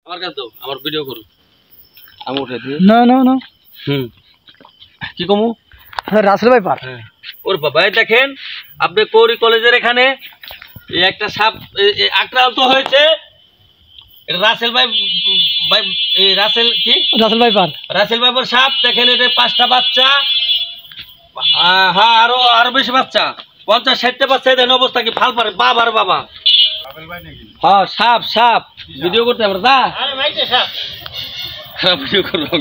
আমার কাছে দাও, আমার ভিডিও করো। আমি উঠে দিই। না না না কি কমু? রাসেল ভাই পার। হ্যাঁ ওর বাবা, এই দেখেন আপনি কৌরি কলেজের এখানে এই একটা সাপ আক্রান্ত হয়েছে। এটা রাসেল ভাই ভাই এই রাসেল কি রাসেল ভাই পার। রাসেল ভাইয়ের সাপ দেখেন, এটা 5টা বাচ্চা। হ্যাঁ আরো বেশি বাচ্চা, 50-60টা বাচ্চা। দেখেন অবস্থা কি ফাল পারে বাবার বাবা। হ্যাঁ সাপ সাপ ভিডিও করতে আমরা দা ভিডিও করবো।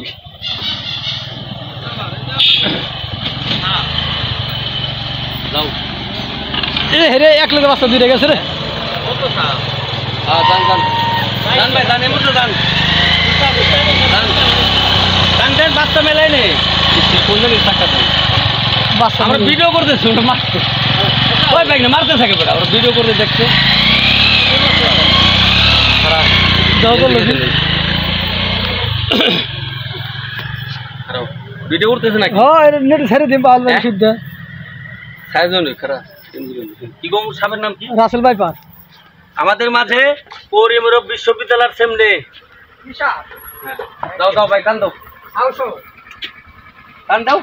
যাও রে 1 লাখ বাচ্চা দুইটা গেছে রে। কত সাপ? হ্যাঁ দান দান দান ভাই দান, এমন দান দান দেন, বাচ্চা মেলাই নেই। কোন জায়গায় টাকা দেন? বাচ্চা আমরা ভিডিও করতেছি, ওটা মারতে ওই ব্যাগ না মারতে থাকে বেটা, আমরা ভিডিও করতে দেখছে। ভিডিও করতেছে নাকি? হ্যাঁ এটা নেট ছেড়ে দিন পাল ভাই শুদ্ধ। সাইজন খারাপ। কি গো সাপের নাম কি? রাসেল ভাই পার। আমাদের মাঝে পরিমরব বিশ্ববিদ্যালয়ের সামনে দাও দাও ভাই, কান দাও কান দাও।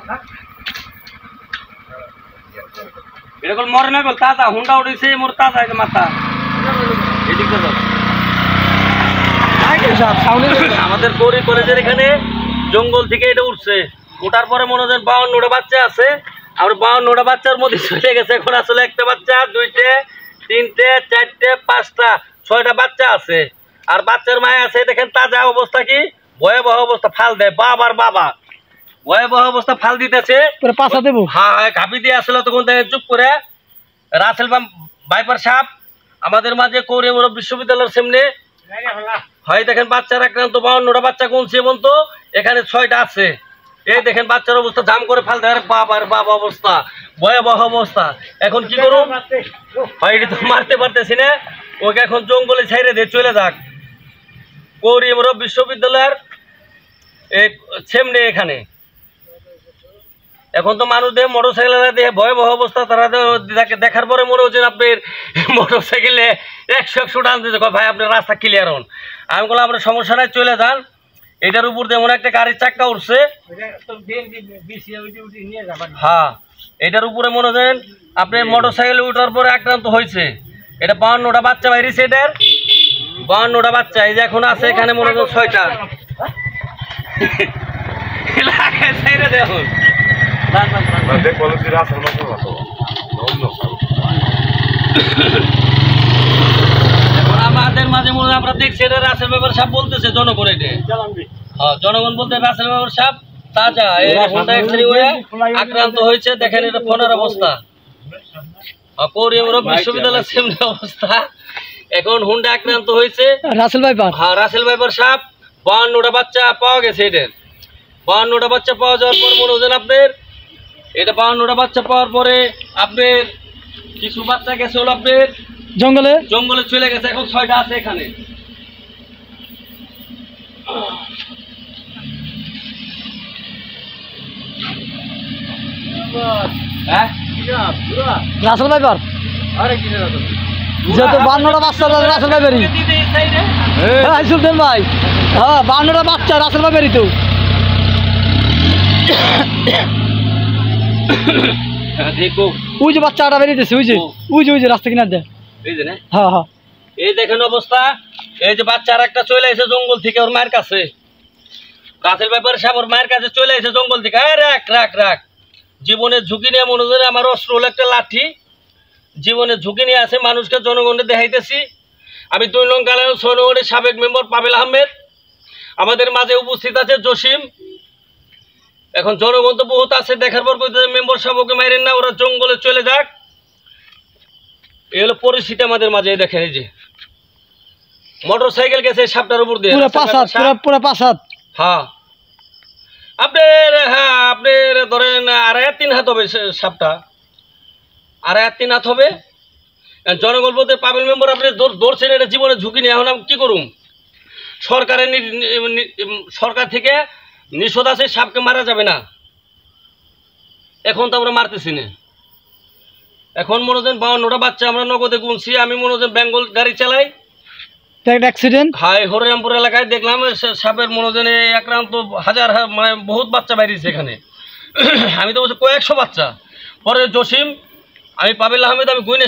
এরকম মরে না গেল, তাজা হুন্ডা উঠেছে মোর, তাজা মাথা এদিকে দাও। আমাদের গৌরী কলেজের এখানে জঙ্গল থেকে এটা উঠছে, ওঠার পরে মনে হয় 52টা বাচ্চা আছে। আর 52টা বাচ্চার মধ্যে চলে গেছে। এখন আসলে একটা বাচ্চা, 2টে 3টে 4টে 5টা 6টা বাচ্চা আছে। আর বাচ্চার মায় আছে দেখেন, তাজা অবস্থা কি ভয়াবহ অবস্থা, ফাল দেয় বাবার বাবা, ভয়াবহ অবস্থা ফাল দিতেছে। পাশা দেবো। হ্যাঁ ঘাপি দিয়ে আসলে তখন চুপ করে। রাসেল ভাইপার সাপ আমাদের মাঝে কৌরিমরব বিশ্ববিদ্যালয়ের সামনে হয়। দেখেন বাচ্চার আক্রান্ত 52টা বাচ্চা গুনছে এমন, তো এখানে 6টা আছে। এই দেখেন বাচ্চার অবস্থা, জাম করে ফাল দেয় বাবার বাবা অবস্থা, ভয়াবহ অবস্থা। এখন কি করুন? হয় এটা তো মারতে পারতেছি না, ওকে এখন জঙ্গলে ছেড়ে দিয়ে চলে যাক। কৌরিমরব বিশ্ববিদ্যালয়ের সামনে এখানে এখন তো মানুষদের মোটরসাইকেল দিয়ে ভয়াবহ অবস্থা। তারা দেখার পরে মনে হচ্ছে আপনার মোটরসাইকেলে 100 টান দিতে, ভাই আপনার রাস্তা ক্লিয়ার হন। আমি বললাম আপনার সমস্যা নাই, চলে যান। এটার উপর যেমন একটা গাড়ির চাক্কা উঠছে, হ্যাঁ এটার উপরে মনে হয় আপনি মোটরসাইকেলে উঠার পরে আক্রান্ত হয়েছে। এটা 52টা বাচ্চা বাইরেছে, এটার 52টা বাচ্চা। এই যে এখন আছে এখানে মনে হয় 6টা। দেখুন আমাদের মাঝে মনে হয় আমরা দেখছি এটা রাসেল ব্যাপার সাপ বলতেছে জনগণ। এটা হ্যাঁ জনগণ বলতে রাসেল ব্যাপার সাপ তাজা আক্রান্ত হয়েছে। দেখেন এটা ফোনের অবস্থা, কৌরিমরব বিশ্ববিদ্যালয়ের সামনে অবস্থা। এখন হুন্ডা আক্রান্ত হয়েছে রাসেল ভাই পার। হ্যাঁ রাসেল ভাইপার সাপ 52টা বাচ্চা পাওয়া গেছে। এটার 52টা বাচ্চা পাওয়া যাওয়ার পর মনে হচ্ছেন আপনার এটা 52টা বাচ্চা পাওয়ার পরে আপনার কিছু বাচ্চা গেছে হলো আপনার জঙ্গলে জঙ্গলে চলে গেছে। এখন 6টা আছে এখানে। হ্যাঁ রাসেল ভাই পার। যেহেতু 52টা বাচ্চা রাসেল ভাই বেরি। হ্যাঁ সুলতান ভাই, হ্যাঁ 52টা বাচ্চা রাসেল ভাই বেরি। তো দেখো ওই যে বাচ্চাটা বেরিয়েছে, ওই যে ওই যে রাস্তা কিনার দেয়। এই যে না, হ্যাঁ হ্যাঁ এই দেখেন অবস্থা। এই যে বাচ্চা আর একটা চলে এসে জঙ্গল থেকে ওর মায়ের কাছে। রাসেল ব্যাপারে সাহেব ওর মায়ের কাছে চলে এসে জঙ্গল থেকে। রাখ রাখ রাখ, জীবনের ঝুঁকি নিয়ে মনে হয় আমার অস্ত্র হলো একটা লাঠি। জীবনের ঝুঁকি নিয়ে আছে, মানুষকে জনগণকে দেখাইতেছি। আমি 2 নং কালের 6 নম্বরের সাবেক মেম্বার পাবেল আহমেদ। আমাদের মাঝে উপস্থিত আছে জসিম। এখন জনগণ তো বহুত আছে, দেখার পর মেম্বার সাহেবকে মাইরেন না, ওরা জঙ্গলে চলে যাক। এই হলো পরিস্থিতি আমাদের মাঝে। দেখেন এই যে মোটরসাইকেল গেছে সাপটার উপর দিয়ে, পুরো পাঁচ। হ্যাঁ আপনার ধরেন 2.5-3 হাত হবে সাপটা, 2.5-3 হাত হবে। জনগণ বলতে পাবেল মেম্বার আপনি ধরছেন, এটা জীবনের ঝুঁকি নিয়ে। এখন আমি কি করুম? সরকার থেকে নিষেধ আছে, সাপকে মারা যাবে না। এখন তো আমরা মারতেছি না। এখন মনে হচ্ছেন 52টা বাচ্চা আমরা নগদে গুনছি। আমি মনে হচ্ছেন বেঙ্গল গাড়ি চালাই, একটা অ্যাক্সিডেন্ট। হাই হরিরামপুর এলাকায় দেখলাম সাপের মনোজনে আক্রান্ত হাজার মানে বহুত বাচ্চা বাইরেছে এখানে। আমি তো বলছি কয়েকশো বাচ্চা। পরে জসিম, আমি পাবিল আহমেদ, আমি গুইনে